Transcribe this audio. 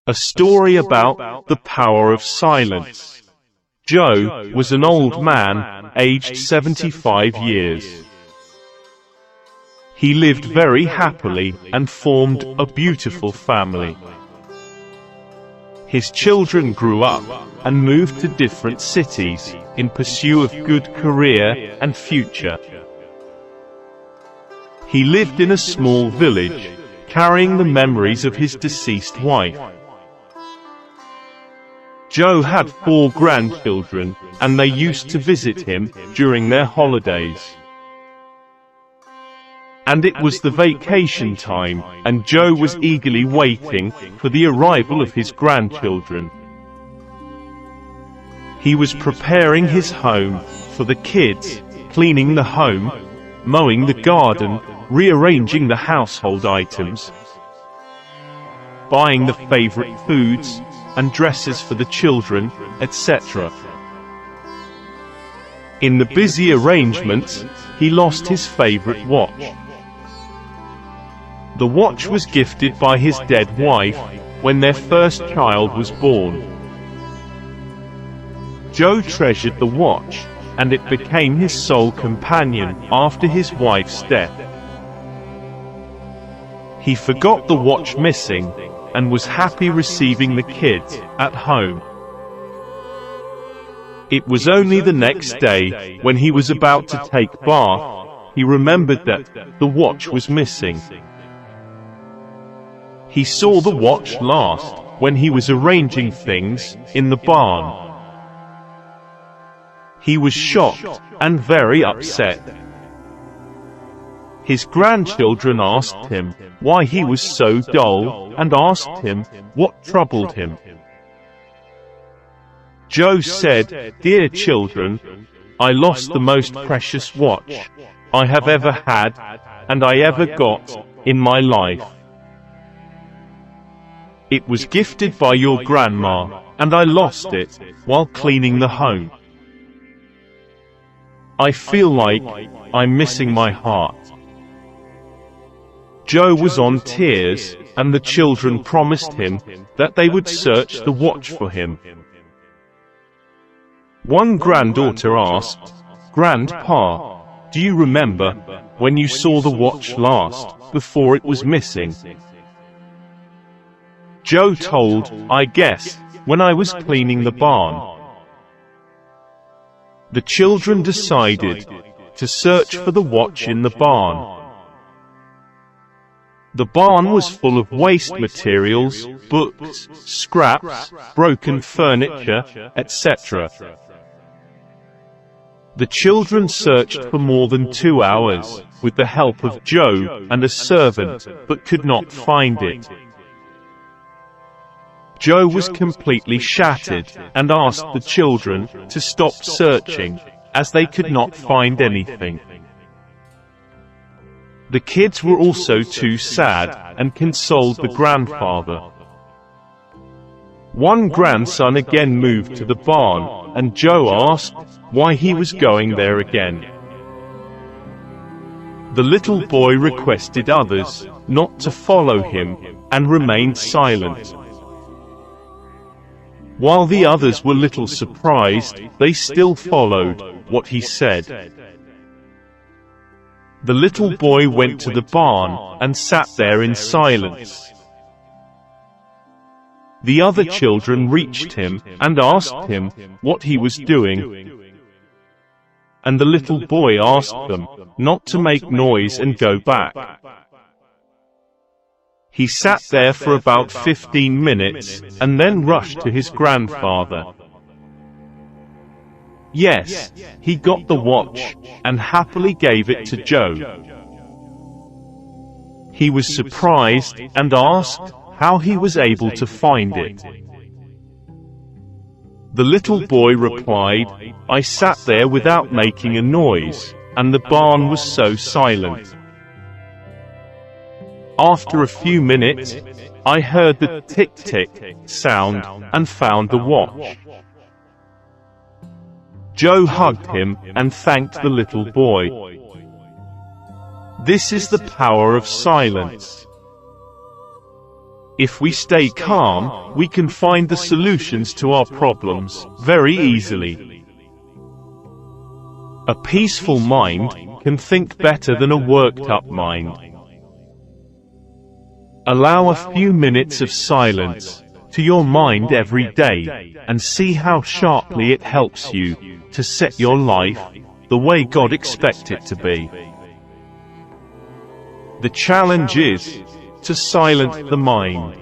A story about the power of silence. Joe was an old man, aged 75 years. He lived very happily and formed a beautiful family. His children grew up and moved to different cities in pursuit of good career and future. He lived in a small village, carrying the memories of his deceased wife. Joe had 4 grandchildren, and they used to visit him during their holidays. And it was the vacation time, and Joe was eagerly waiting for the arrival of his grandchildren. He was preparing his home for the kids, cleaning the home, mowing the garden, rearranging the household items, buying the favorite foods and dresses for the children, etc. In the busy arrangements, he lost his favorite watch. The watch was gifted by his dead wife when their first child was born. Joe treasured the watch, and it became his sole companion after his wife's death. He forgot the watch missing and was happy receiving the kids at home. It was only the next day, when he was about to take bath, he remembered that the watch was missing. He saw the watch last when he was arranging things in the barn. He was shocked and very upset. His grandchildren asked him why he was so dull and asked him what troubled him. Joe said, "Dear children, I lost the most precious watch I have ever had and I ever got in my life. It was gifted by your grandma, and I lost it while cleaning the home. I feel like I'm missing my heart." Joe was on tears, and the children promised him that they would search the watch for him. One granddaughter asked, "Grandpa, do you remember when you saw the watch last, before it was missing?" Joe told, "I guess, when I was cleaning the barn." The children decided to search for the watch in the barn. The barn was full of waste materials, books, scraps, broken furniture, etc. The children searched for more than 2 hours, with the help of Joe and a servant, but could not find it. Joe was completely shattered, and asked the children to stop searching, as they could not find anything. The kids were also too sad, and consoled the grandfather. One grandson again moved to the barn, and Joe asked why he was going there again. The little boy requested others not to follow him, and remained silent. While the others were little surprised, they still followed what he said. The little boy went to the barn, and sat there in silence. The other children reached him, and asked him what he was doing. And the little boy asked them not to make noise and go back. He sat there for about 15 minutes, and then rushed to his grandfather. Yes, he got the watch, and happily gave it to Joe. He was surprised, and asked how he was able to find it. The little boy replied, "I sat there without making a noise, and the barn was so silent. After a few minutes, I heard the tick-tick sound, and found the watch." Joe hugged him, and thanked the little boy. This is the power of silence. If we stay calm, we can find the solutions to our problems very easily. A peaceful mind can think better than a worked-up mind. Allow a few minutes of silence to your mind every day, and see how sharply it helps you to set your life the way God expects it to be. The challenge is to silence the mind.